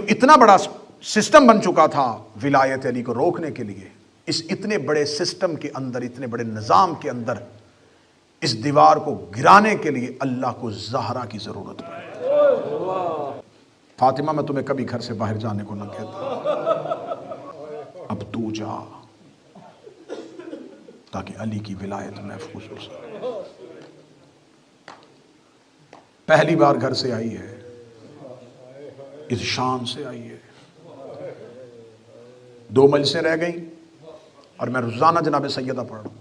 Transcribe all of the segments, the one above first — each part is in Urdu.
اتنا بڑا سسٹم بن چکا تھا ولایت علی کو روکنے کے لیے، اس اتنے بڑے سسٹم کے اندر، اتنے بڑے نظام کے اندر اس دیوار کو گرانے کے لیے اللہ کو زہرا کی ضرورت پڑی۔ فاطمہ میں تمہیں کبھی گھر سے باہر جانے کو نہ کہتا، اب تو جا تاکہ علی کی ولایت محفوظ ہو سکے۔ پہلی بار گھر سے آئی ہے، اس شان سے آئی ہے۔ 2 مجلسیں رہ گئیں اور میں روزانہ جناب سیدہ پڑھ رہا ہوں،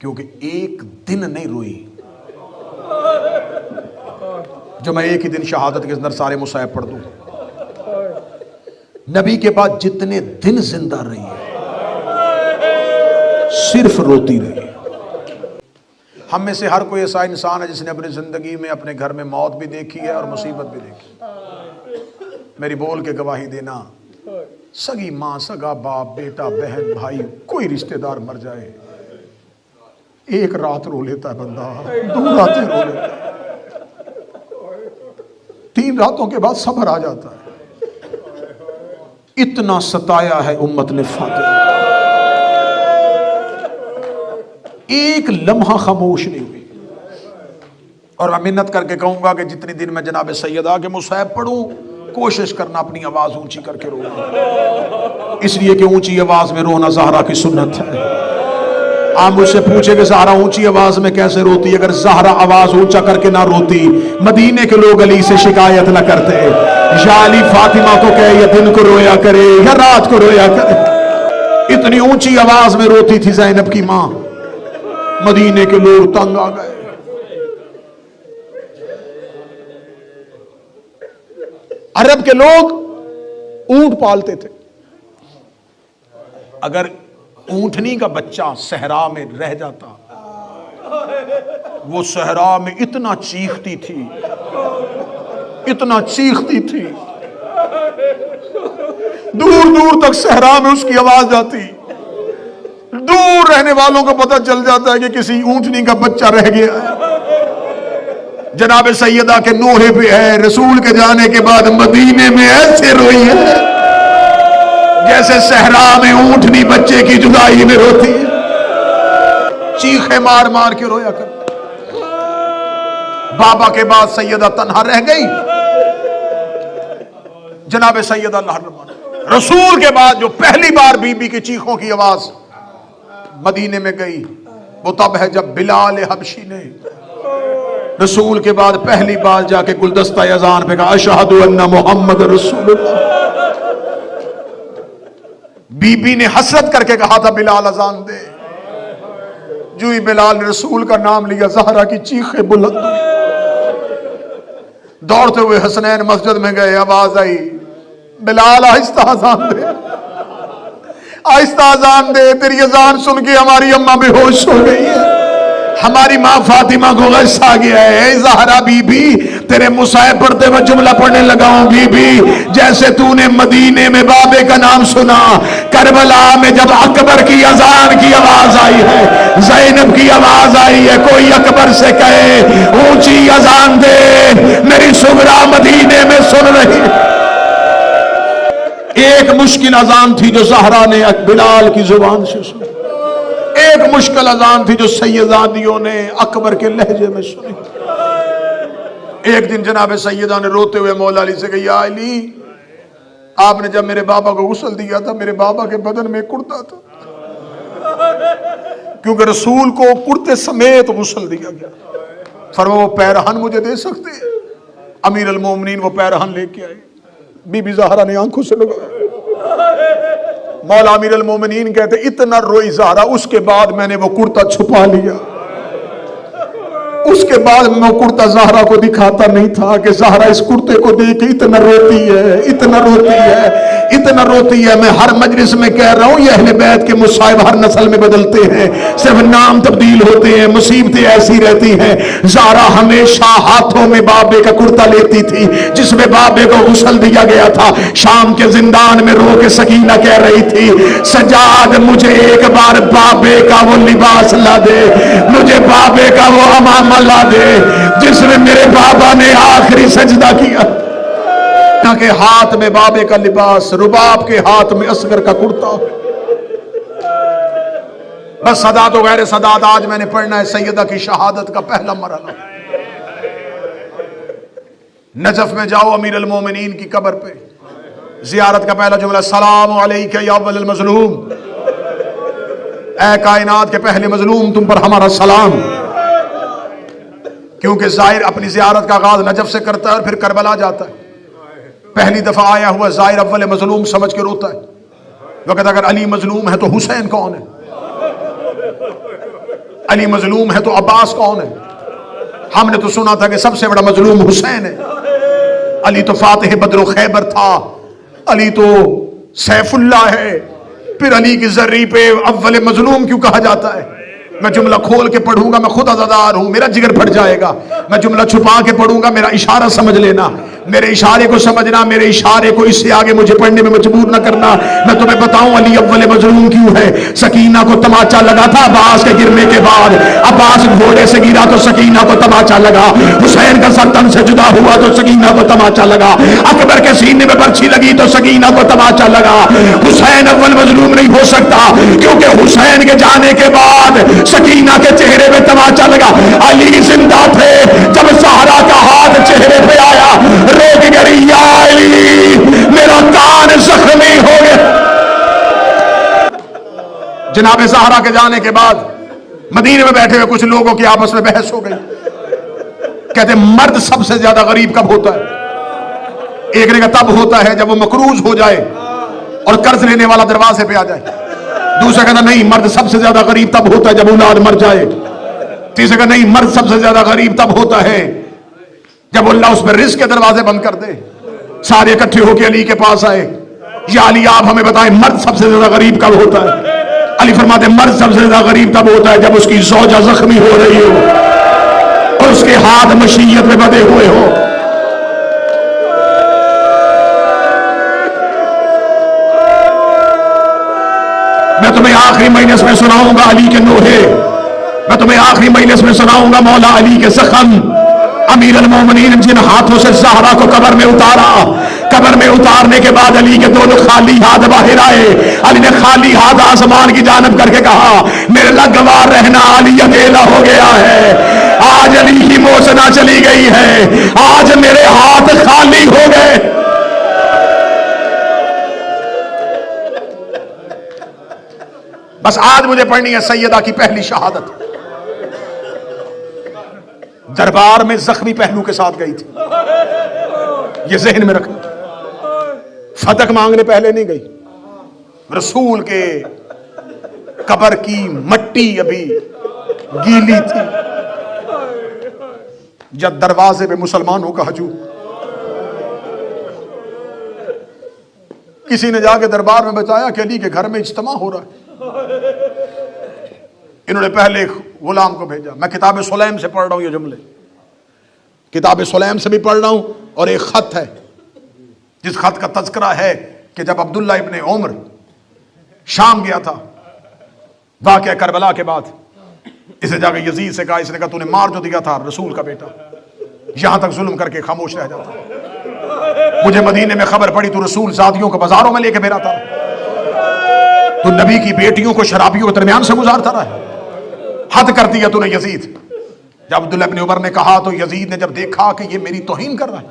کیونکہ ایک دن نہیں روئی جو میں ایک ہی دن شہادت کے اندر سارے مصائب پڑھ دوں۔ نبی کے بعد جتنے دن زندہ رہی ہے صرف روتی رہی۔ ہم میں سے ہر کوئی ایسا انسان ہے جس نے اپنی زندگی میں اپنے گھر میں موت بھی دیکھی ہے اور مصیبت بھی دیکھی۔ میری بول کے گواہی دینا، سگی ماں، سگا باپ، بیٹا، بہن، بھائی، کوئی رشتہ دار مر جائے، ایک رات رو لیتا ہے بندہ، 2 راتیں رو لیتا ہے، 3 راتوں کے بعد صبر آ جاتا ہے۔ اتنا ستایا ہے امت نے فاطمہ، ایک لمحہ خاموش نہیں ہوئی۔ اور میں منت کر کے کہوں گا کہ جتنی دن میں جناب سیدہ کے مصائب پڑھوں، کوشش کرنا اپنی آواز اونچی کر کے رونا، اس لیے کہ اونچی آواز میں رونا زہرا کی سنت ہے۔ آپ مجھ سے پوچھے کہ زہرا اونچی آواز میں کیسے روتی ہے؟ اگر زہرا آواز اونچا کر کے نہ روتی، مدینے کے لوگ علی سے شکایت نہ کرتے، یا علی فاطمہ کو کہے یا دن کو رویا کرے یا رات کو رویا کرے۔ اتنی اونچی آواز میں روتی تھی زینب کی ماں، مدینے کے لوگ تنگ آ گئے۔ عرب کے لوگ اونٹ پالتے تھے، اگر اونٹنی کا بچہ صحرا میں رہ جاتا، وہ صحرا میں اتنا چیختی تھی، اتنا چیختی تھی، دور دور تک صحرا میں اس کی آواز جاتی، دور رہنے والوں کو پتہ چل جاتا ہے کہ کسی اونٹنی کا بچہ رہ گیا ہے۔ جناب سیدہ کے نوحے پہ ہے، رسول کے جانے کے بعد مدینے میں ایسے روئی ہے جیسے صحرا میں اونٹنی بچے کی جدائی میں روتی ہے، چیخے مار مار کے رویا کر۔ بابا کے بعد سیدہ تنہا رہ گئی، جناب سیدہ رسول کے بعد جو پہلی بار بی بی کی چیخوں کی آواز مدینے میں گئی، وہ تب ہے جب بلال حبشی نے رسول کے بعد پہلی بار جا کے گلدستہ اذان پہ کہا اشہد ان محمد رسول اللہ۔ بی بی نے حسرت کر کے کہا تھا بلال اذان دے، جو ہی بلال نے رسول کا نام لیا زہرا کی چیخیں بلند ہوئی۔ دوڑتے ہوئے حسنین مسجد میں گئے، آواز آئی بلال آہستہ اذان دے، آہستہ اذان دے، تیری اذان سن کے ہماری اماں بے ہوش ہو گئی ہے، ہماری ماں فاطمہ کو غصہ آ گیا ہے۔ اے زہرا بی بی، تیرے مصائب پڑھتے میں جملہ پڑھنے لگا ہوں بی بی، جیسے تو نے مدینے میں بابے کا نام سنا، کربلا میں جب اکبر کی اذان کی آواز آئی ہے، زینب کی آواز آئی ہے، کوئی اکبر سے کہے اونچی اذان دے، میری صغرا مدینے میں سن رہی ہے۔ ایک مشکل اذان تھی جو زہرا نے بلال کی زبان سے سنی، ایک مشکل اذان تھی جو سیدادیوں نے اکبر کے لہجے میں سنی۔ ایک دن جناب سیدہ نے روتے ہوئے مولا علی سے کہا یا علی، آپ نے جب میرے بابا کو غسل دیا تھا، میرے بابا کے بدن میں کرتا تھا، کیونکہ رسول کو کرتے سمیت غسل دیا گیا۔ فرمایا وہ پیرہن مجھے دے سکتے ہیں؟ امیر المومنین وہ پیرہن لے کے آئے، بی بی زہرا نے آنکھوں سے لگایا۔ مولا امیر المومنین کہتے اتنا روئی زہرا، اس کے بعد میں نے وہ کرتا چھپا لیا، اس کے بعد میں وہ کرتا زہرا کو دکھاتا نہیں تھا کہ زہرا اس کرتے کو دیکھ کے اتنا روتی ہے، اتنا روتی ہے، اتنا روتی ہے۔ میں ہر مجلس میں کہہ رہا ہوں یہ اہل بیت کے مصائب ہر نسل میں بدلتے ہیں، صرف نام تبدیل ہوتے ہیں، مصیبتیں ایسی رہتی ہیں۔ زہرا ہمیشہ ہاتھوں میں بابے کا کرتا لیتی تھی جس میں بابے کو غسل دیا گیا تھا۔ شام کے زندان میں رو کے سکینہ کہہ رہی تھی سجاد مجھے ایک بار بابے کا وہ لباس لا دے، مجھے بابے کا وہ امامہ لا دے جس میں میرے بابا نے آخری سجدہ کیا۔ کے ہاتھ میں بابے کا لباس، رباب کے ہاتھ میں اصغر کا کرتا. بس صدات و غیر صدات آج میں نے پڑھنا ہے سیدہ کی شہادت کا پہلا مرحلہ. نجف میں جاؤ امیر المومنین کی قبر پہ، زیارت کا پہلا جملہ السلام علیک یا اول المظلوم، اے کائنات کے پہلے مظلوم تم پر ہمارا سلام. کیونکہ زائر اپنی زیارت کا آغاز نجف سے کرتا ہے اور پھر کربلا جاتا ہے. پہلی دفعہ آیا ہوا زائر اول مظلوم سمجھ کے روتا ہے. وقت اگر علی مظلوم ہے تو حسین کون ہے؟ علی مظلوم ہے تو عباس کون ہے؟ ہم نے تو سنا تھا کہ سب سے بڑا مظلوم حسین ہے. علی تو فاتح بدر و خیبر تھا، علی تو سیف اللہ ہے. پھر علی کی ذری پہ اول مظلوم کیوں کہا جاتا ہے؟ میں جملہ کھول کے پڑھوں گا، میں خود عزادار ہوں، میرا جگر پھٹ جائے گا. میں جملہ چھپا کے پڑھوں گا، میرا اشارہ سمجھ لینا، میرے اشارے کو سمجھنا، میرے اشارے کو اس سے آگے مجھے پڑھنے میں مجبور نہ کرنا. میں تمہیں بتاؤں علی اول مظلوم کیوں ہے. سکینہ کو تماچا لگا تھا عباس کے گرنے کے بعد، عباس گھوڑے سے گرا تو سکینہ کو تماچا لگا. حسین کا سر تن سے جدا ہوا تو سکینہ کو تماچا لگا. اکبر کے سینے میں برچھی لگی تو سکینہ کو تماچا لگا. حسین اول مظلوم نہیں ہو سکتا کیونکہ حسین کے جانے کے بعد سکینہ کے چہرے پہ تماچا لگا. علی زندہ تھے جب زہرا کا ہاتھ چہرے پہ آیا، روک گئی یا علی میرا کان زخمی ہو گیا. جناب زہرا کے جانے کے بعد مدینے میں بیٹھے ہوئے کچھ لوگوں کی آپس میں بحث ہو گئی. کہتے مرد سب سے زیادہ غریب کب ہوتا ہے؟ ایک نے کہا تب ہوتا ہے جب وہ مقروض ہو جائے اور قرض لینے والا دروازے پہ آ جائے. دوسرا کہتا نہیں مرد سب سے زیادہ غریب تب ہوتا ہے جب اولاد مر جائے. تیسرا کہتا نہیں مرد سب سے زیادہ غریب تب ہوتا ہے جب اللہ اس پر رزق کے دروازے بند کر دے. سارے اکٹھے ہو کے علی کے پاس آئے، یا علی آپ ہمیں بتائیں مرد سب سے زیادہ غریب کب ہوتا ہے؟ علی فرماتے مرد سب سے زیادہ غریب تب ہوتا ہے جب اس کی زوجہ زخمی ہو رہی ہو اور اس کے ہاتھ مشیت میں بدے ہوئے ہو. میں تمہیں آخری مجلس میں سناؤں گا علی کے نوحے، میں تمہیں آخری مجلس میں سناؤں گا مولا علی کے زخم. امیر المومنین جن ہاتھوں سے زہرا کو قبر میں اتارا، قبر میں اتارنے کے بعد علی کے دونوں خالی ہاتھ باہر آئے. علی نے خالی ہاتھ آسمان کی جانب کر کے کہا میرے لگ گوار رہنا، علی اکیلا ہو گیا ہے. آج علی کی موسنا چلی گئی ہے، آج میرے ہاتھ خالی ہو گئے. بس آج مجھے پڑھنی ہے سیدہ کی پہلی شہادت. دربار میں زخمی پہلو کے ساتھ گئی تھی، یہ ذہن میں رکھنا. فتح مانگنے پہلے نہیں گئی. رسول کے قبر کی مٹی ابھی گیلی تھی جب دروازے پہ مسلمانوں کا ہجوم. کسی نے جا کے دربار میں بتایا کہ علی کے گھر میں اجتماع ہو رہا ہے. انہوں نے پہلے ایک غلام کو بھیجا. میں کتاب سلیم سے پڑھ رہا ہوں یہ جملے، کتاب سلیم سے بھی پڑھ رہا ہوں، اور ایک خط ہے جس خط کا تذکرہ ہے کہ جب عبداللہ ابن عمر شام گیا تھا واقعہ کربلا کے بعد، اسے جا کے یزید سے کہا، اس نے کہا تو نے مار جو دیا تھا رسول کا بیٹا، یہاں تک ظلم کر کے خاموش رہ جاتا. مجھے مدینے میں خبر پڑی تو رسول زادیوں کو بازاروں میں لے کے پھرا تھا، تو نبی کی بیٹیوں کو شرابیوں کے درمیان سے گزارتا رہا. حد کر دیا تو نے یزید. جب عبداللہ ابن عمر نے کہا تو یزید نے جب دیکھا کہ یہ میری توہین کر رہا ہے،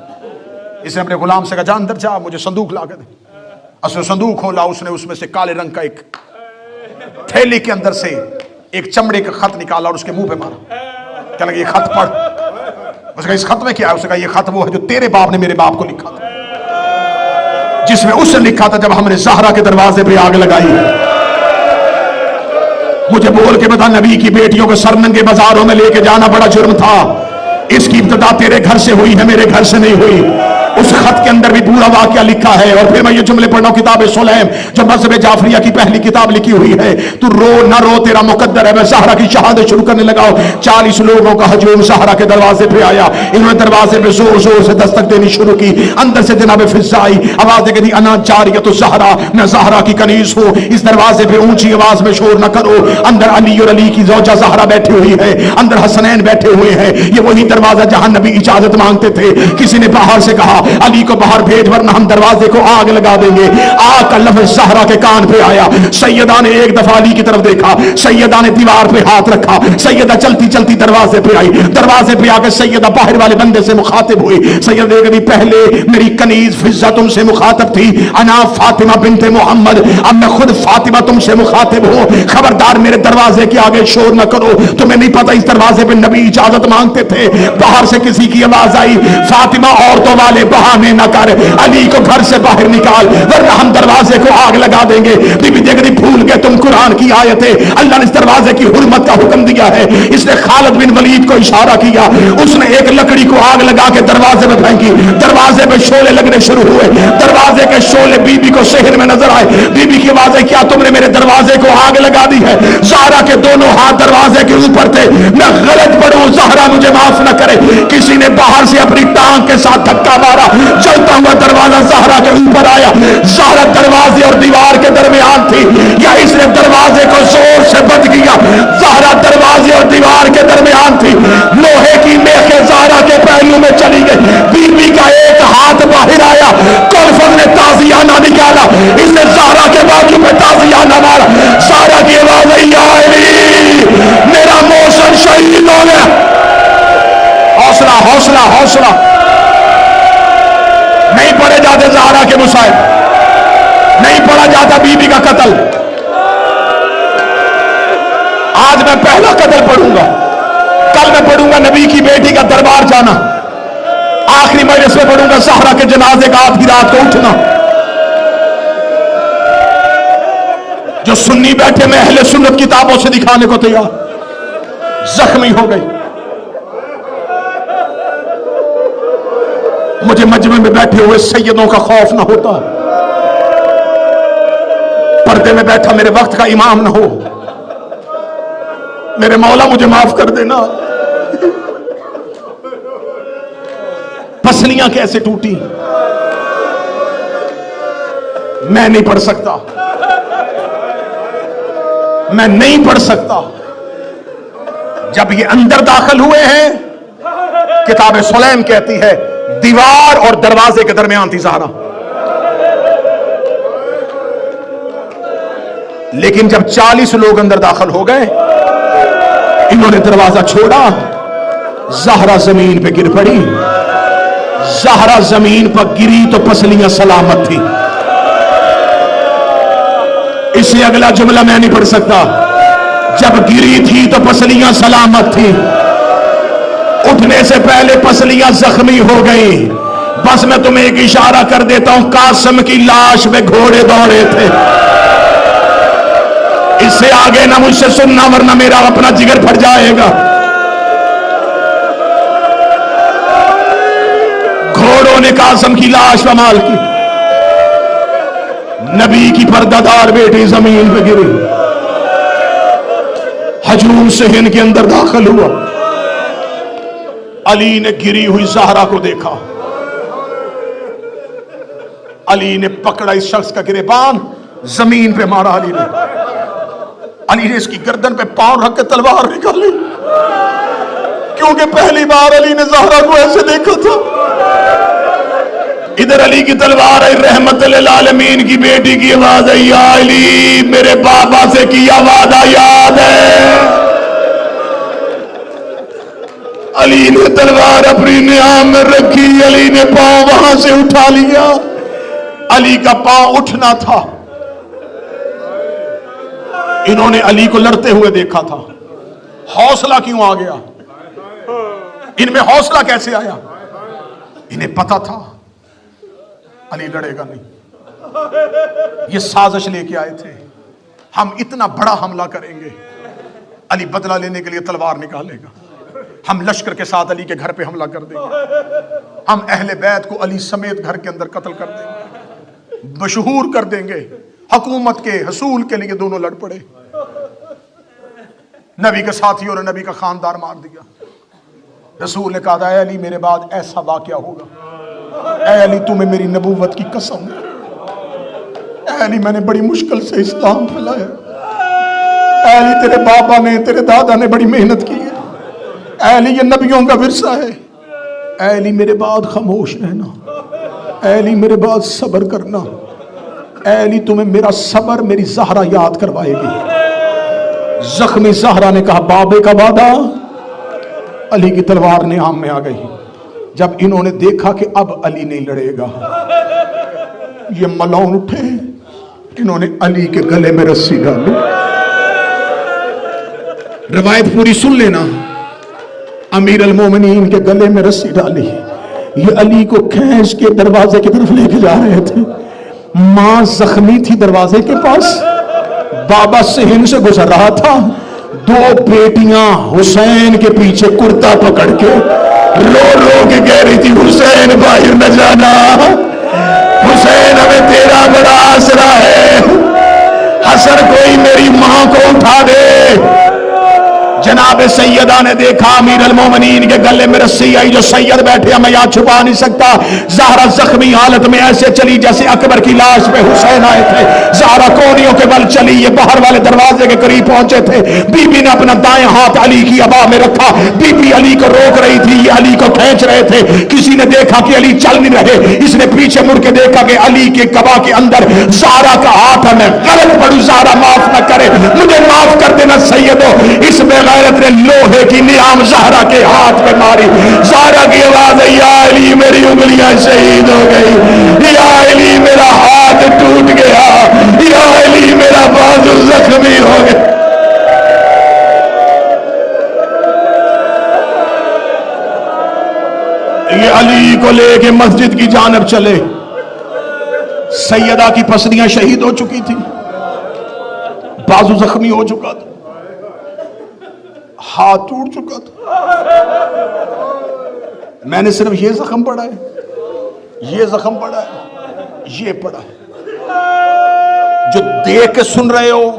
اس نے اپنے غلام سے کہا جا اندر جا مجھے صندوق لا کے دے. اس نے صندوق کھولا، اس نے اس میں سے کالے رنگ کا ایک تھیلی کے اندر سے ایک چمڑے کا خط نکالا اور اس کے منہ پہ مارا. کہنے لگا یہ خط پڑھ. اس نے کہا اس خط میں کیا ہے؟ اس نے کہا یہ خط وہ ہے جو تیرے باپ نے میرے باپ کو لکھا تھا، جس میں اس نے لکھا تھا جب ہم نے زہرا کے دروازے پہ آگ لگائی. مجھے بول کے بتا نبی کی بیٹیوں کو سرنگے بازاروں میں لے کے جانا بڑا جرم تھا. اس کی ابتدا تیرے گھر سے ہوئی ہے، میرے گھر سے نہیں ہوئی. اس خط کے اندر بھی پورا واقعہ لکھا ہے. اور پھر میں یہ جملے پڑھ رہا ہوں کتاب سلیم جو مذہب جعفریہ کی پہلی کتاب لکھی ہوئی ہے. تو رو نہ رو تیرا مقدر ہے. میں زہرا کی شہادت شروع کرنے لگا ہوں. 40 لوگوں کا ہجوم زہرا کے دروازے پہ آیا. انہوں نے دروازے پہ زور زور سے دستک دینی شروع کی. اندر سے جناب فضا آئی، آواز دے دی انا جاریۃ الزہرا، میں زہرا کی کنیز ہوں. اس دروازے پہ اونچی آواز میں شور نہ کرو. اندر علی اور علی کی زوجہ زہرا بیٹھی ہوئی ہے، اندر حسنین بیٹھے ہوئے ہیں. یہ وہی دروازہ جہاں نبی اجازت مانگتے تھے. کسی نے باہر سے کہا علی کو باہر بھیج ورنہ ہم دروازے کو آگ لگا دیں گے. آگ کا لفظ زہرا کے کان پہ آیا. سیدہ نے ایک دفعہ علی کی طرف دیکھا, سیدہ نے دیوار پہ ہاتھ رکھا, سیدہ چلتی چلتی دروازے پہ آئی. دروازے پہ آ کے سیدہ باہر والے بندے سے مخاطب ہوئی. سیدہ نے کہا پہلے میری کنیز فضہ تم سے مخاطب تھی, انا فاطمہ بنت محمد, اب میں خود فاطمہ تم سے مخاطب ہوں. خبردار میرے دروازے کے آگے شور نہ کرو. تمہیں نہیں پتہ اس دروازے پہ نبی اجازت مانگتے تھے. باہر سے کسی کی آواز آئی, فاطمہ عورتوں والے بہانے نہ کر, علی کو گھر سے باہر نکال ورنہ ہم دروازے کو آگ لگا دیں گے. بی بی دیکھ رہی بھول گئے تم قرآن کی آیت ہے, اللہ نے اس دروازے کی حرمت کا حکم دیا ہے. اس نے خالد بن ولید کو اشارہ کیا, اس نے ایک لکڑی کو آگ لگا کے دروازے میں پھینکی. دروازے پہ شعلے لگنے شروع ہوئے. دروازے کے شعلے بی بی کو شہر میں نظر آئے. بی بی کی آواز ہے, کیا تم نے میرے دروازے کو آگ لگا دی ہے؟ زہرا کے دونوں ہاتھ دروازے کے اوپر تھے. میں غلط پڑھوں, زہرا مجھے معاف نہ کرے. کسی نے باہر سے اپنی ٹانگ کے ساتھ دھکا مارا, جلتا ہوا دروازہ زہرا کے اوپر آیا. زہرا دروازے اور دیوار کے درمیان تھی, یا اس نے دروازے کو زور سے بند کیا؟ زہرا دروازے اور دیوار کے درمیان تھی. لوہے کی میخیں زہرا کے پہلو میں چلی گئی. بی بی کا ایک ہاتھ باہر آیا, کلفت نے تازیانہ نکالا, اس نے زہرا کے بازو میں تازیانہ مارا. زہرا کی آواز ہے, یا علی میرا موشن شہید ہو گیا. حوصلہ حوصلہ حوصلہ, نہیں پڑھے جاتے زہرا کے مصائب, نہیں پڑھا جاتا بی بی کا قتل. آج میں پہلا قتل پڑھوں گا, کل میں پڑھوں گا نبی کی بیٹی کا دربار جانا, آخری مجلس میں پڑھوں گا زہرا کے جنازے کا آدھی رات کو اٹھنا. جو سنی بیٹھے میں اہل سنت کتابوں سے دکھانے کو تیار, زخمی ہو گئی. مجھے مجمع میں بیٹھے ہوئے سیدوں کا خوف نہ ہوتا, پردے میں بیٹھا میرے وقت کا امام نہ ہو. میرے مولا مجھے معاف کر دینا. پسلیاں کیسے ٹوٹی میں نہیں پڑھ سکتا, میں نہیں پڑھ سکتا. جب یہ اندر داخل ہوئے ہیں, کتاب سلیم کہتی ہے دیوار اور دروازے کے درمیان تھی زہرا. لیکن جب 40 لوگ اندر داخل ہو گئے, انہوں نے دروازہ چھوڑا, زہرا زمین پہ گر پڑی. زہرا زمین پر گری تو پسلیاں سلامت تھی. اس سے اگلا جملہ میں نہیں پڑھ سکتا. جب گری تھی تو پسلیاں سلامت تھی, اٹھنے سے پہلے پسلیاں زخمی ہو گئی. بس میں تمہیں ایک اشارہ کر دیتا ہوں, قاسم کی لاش میں گھوڑے دوڑے تھے. اس سے آگے نہ مجھ سے سننا ورنہ میرا اپنا جگر پھٹ جائے گا. گھوڑوں نے قاسم کی لاش پامال کی. نبی کی پردہ دار بیٹی زمین پہ گری. ہجوم صحن کے اندر داخل ہوا. علی نے گری ہوئی زہرا کو دیکھا. علی نے پکڑا اس شخص کا گریبان, زمین پہ مارا. علی نے اس کی گردن پہ پاؤں رکھ کے تلوار نکالی, کیونکہ پہلی بار علی نے زہرا کو ایسے دیکھا تھا. ادھر علی کی تلوار ہے, رحمت للعالمین کی بیٹی کی آواز ہے, یا علی میرے بابا سے کیا وعدہ یاد ہے. علی نے تلوار اپنی نیام میں رکھی, علی نے پاؤں وہاں سے اٹھا لیا. علی کا پاؤں اٹھنا تھا. انہوں نے علی کو لڑتے ہوئے دیکھا تھا. حوصلہ کیوں آ گیا ان میں؟ حوصلہ کیسے آیا؟ انہیں پتا تھا علی لڑے گا نہیں. یہ سازش لے کے آئے تھے, ہم اتنا بڑا حملہ کریں گے, علی بدلہ لینے کے لیے تلوار نکالے گا, ہم لشکر کے ساتھ علی کے گھر پہ حملہ کر دیں گے, ہم اہل بیت کو علی سمیت گھر کے اندر قتل کر دیں گے, مشہور کر دیں گے. حکومت کے حصول کے لیے دونوں لڑ پڑے. نبی کے ساتھیوں نے نبی کا خاندان مار دیا. رسول نے کہا اے علی میرے بعد ایسا واقعہ ہوگا. اے علی تمہیں میری نبوت کی قسم ہے. اے علی میں نے بڑی مشکل سے اسلام پھیلایا. اے علی تیرے بابا نے تیرے دادا نے بڑی محنت کی ہے. اے علی یہ نبیوں کا ورثہ ہے. اے علی میرے بعد خاموش رہنا. اے علی میرے بعد صبر کرنا، اے علی تمہیں میرا صبر میری زہرا یاد کروائے گی۔ زخمی زہرا نے کہا بابے کا وعدہ، علی کی تلوار نیام میں آ گئی۔ جب انہوں نے دیکھا کہ اب علی نہیں لڑے گا، یہ ملعون اٹھے، انہوں نے علی کے گلے میں رسی ڈالی۔ روایت پوری سن لینا، امیر المومنین کے گلے میں رسی ڈالی، یہ علی کو کھینچ کے دروازے کی طرف لے کے جا رہے تھے۔ ماں زخمی تھی دروازے کے پاس، بابا صحن سے گزر رہا تھا، دو بیٹیاں حسین کے پیچھے کرتا پکڑ کے رو رو کے کہہ رہی تھی حسین بھائی نہ جانا، حسین ہمیں تیرا بڑا آسرا ہے، حسن کوئی میری ماں کو اٹھا دے۔ جناب سیدہ نے دیکھا امیر المومنین کے گلے میں رسی آئی، جو سید بیٹھے میں یہاں چھپا نہیں سکتا، زہرا زخمی حالت میں ایسے چلی جیسے اکبر کی لاش پہ حسین آئے تھے۔ زہرا کونیوں کے بل چلی، یہ باہر والے دروازے کے قریب پہنچے تھے، بی بی نے اپنا دائیں ہاتھ علی کی ابا میں رکھا، بی بی علی کو روک رہی تھی، یہ علی کو کھینچ رہے تھے۔ کسی نے دیکھا کہ علی چل نہیں رہے، اس نے پیچھے مڑ کے دیکھا کہ علی کے قبا کے اندر زہرا کا ہاتھ ہے۔ میں غلط پڑھوں، زہرا معاف نہ کرے، مجھے معاف کر دینا سیدو، اس میں غیرت نے لوہے کی نیام زہرا کے ہاتھ میں ماری۔ زہرا کی آواز ہے یا علی میری انگلیاں شہید ہو گئی، یا علی میرا ہاتھ ٹوٹ گیا، یا علی میرا بازو زخمی ہو گیا۔ یہ علی کو لے کے مسجد کی جانب چلے، سیدہ کی پسلیاں شہید ہو چکی تھی، بازو زخمی ہو چکا تھا، ہاتھ ٹوٹ چکا تھا۔ میں نے صرف یہ زخم پڑا ہے، یہ زخم پڑا ہے، یہ پڑا ہے۔ جو دیکھ کے سن رہے ہو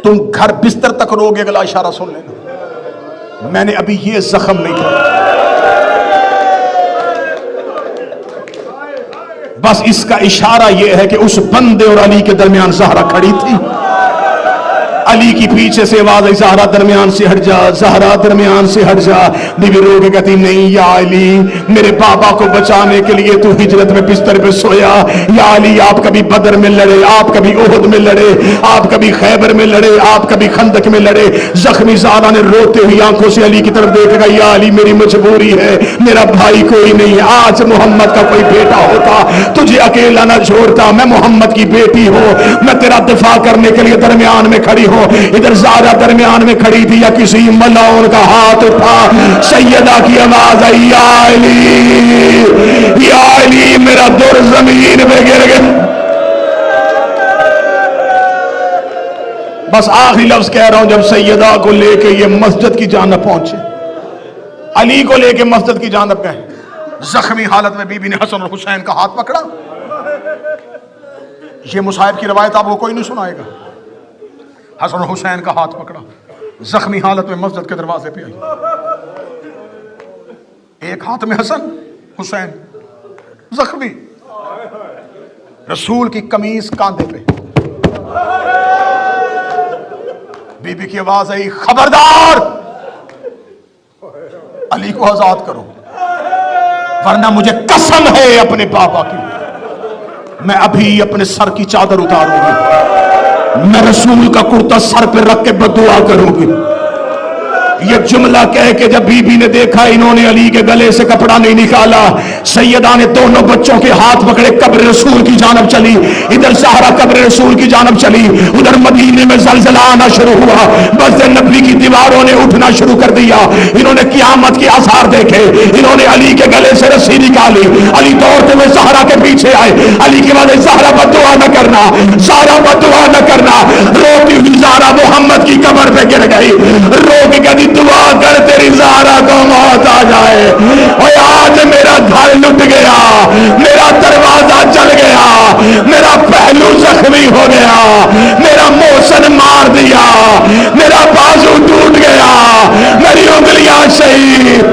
تم گھر بستر تک رو گے، اگلا اشارہ سن لینا، میں نے ابھی یہ زخم نہیں پڑا، بس اس کا اشارہ یہ ہے کہ اس بندے اور علی کے درمیان زہرا کھڑی تھی۔ علی کی پیچھے سے آواز آئی زہرا درمیان سے ہٹ جا، زہرا درمیان سے ہٹ جا۔ بی بی رو کے کہتی نہیں یا علی، میرے بابا کو بچانے کے لیے تو ہجرت میں بستر پہ سویا، یا علی آپ کبھی بدر میں لڑے، آپ کبھی احد میں لڑے، آپ کبھی خیبر میں لڑے، آپ کبھی خندق میں لڑے۔ زخمی زہرا نے روتے ہوئی آنکھوں سے علی کی طرف دیکھے گا، یا علی میری مجبوری ہے، میرا بھائی کوئی نہیں، آج محمد کا کوئی بیٹا ہوتا تجھے اکیلا نہ چھوڑتا، میں محمد کی بیٹی ہوں، میں تیرا دفاع کرنے کے لیے درمیان میں کھڑی ہوں۔ ادھر زہرا درمیان میں کھڑی تھی، یا کسی ملعون کا ہاتھ اٹھا، سیدہ کی آواز آئی یا علی، یا علی میرا در زمین پہ گر گیا۔ بس آخری لفظ کہہ رہا ہوں، جب سیدہ کو لے کے یہ مسجد کی جانب پہنچے، علی کو لے کے مسجد کی جانب گئے، زخمی حالت میں بی بی نے حسن اور حسین کا ہاتھ پکڑا۔ یہ مصائب کی روایت آپ کو کوئی نہیں سنائے گا۔ حسن اور حسین کا ہاتھ پکڑا، زخمی حالت میں مسجد کے دروازے پہ آئی، ایک ہاتھ میں حسن، حسین زخمی، رسول کی قمیض کاندھے پہ۔ بی بی کی آواز آئی خبردار، علی کو آزاد کرو، ورنہ مجھے قسم ہے اپنے بابا کی، میں ابھی اپنے سر کی چادر اتاروں گی، میں رسول کا کرتا سر پہ رکھ کے بدعا کروں گی۔ یہ جملہ کہہ کے جب بی بی نے دیکھا انہوں نے علی کے گلے سے کپڑا نہیں نکالا، سیدہ نے دونوں بچوں کے ہاتھ پکڑے، قبر رسول کی جانب چلی، ادھر زہرا قبر رسول کی جانب چلی، ادھر مدینے میں زلزلہ آنا شروع ہوا، مسجد نبوی کی دیواروں نے اٹھنا شروع کر دیا، انہوں نے قیامت کے آثار دیکھے، انہوں نے علی کے گلے سے رسی نکالی، علی دوڑتے ہوئے زہرا کے پیچھے آئے، علی کی وجہ زہرا بدعا نہ کرنا، زہرا بدعا نہ کرنا، روتی ہوئی زہرا محمد کی قبر پہ گر گئی، رو کے کہتی دعا کر تیری زہرا کو موت آ جائے، اور آج میرا گھر لٹ گیا، میرا دروازہ جل گیا، میرا پہلو زخمی ہو گیا، میرا موشن مار دیا، میرا بازو ٹوٹ گیا، میری انگلیاں شہید۔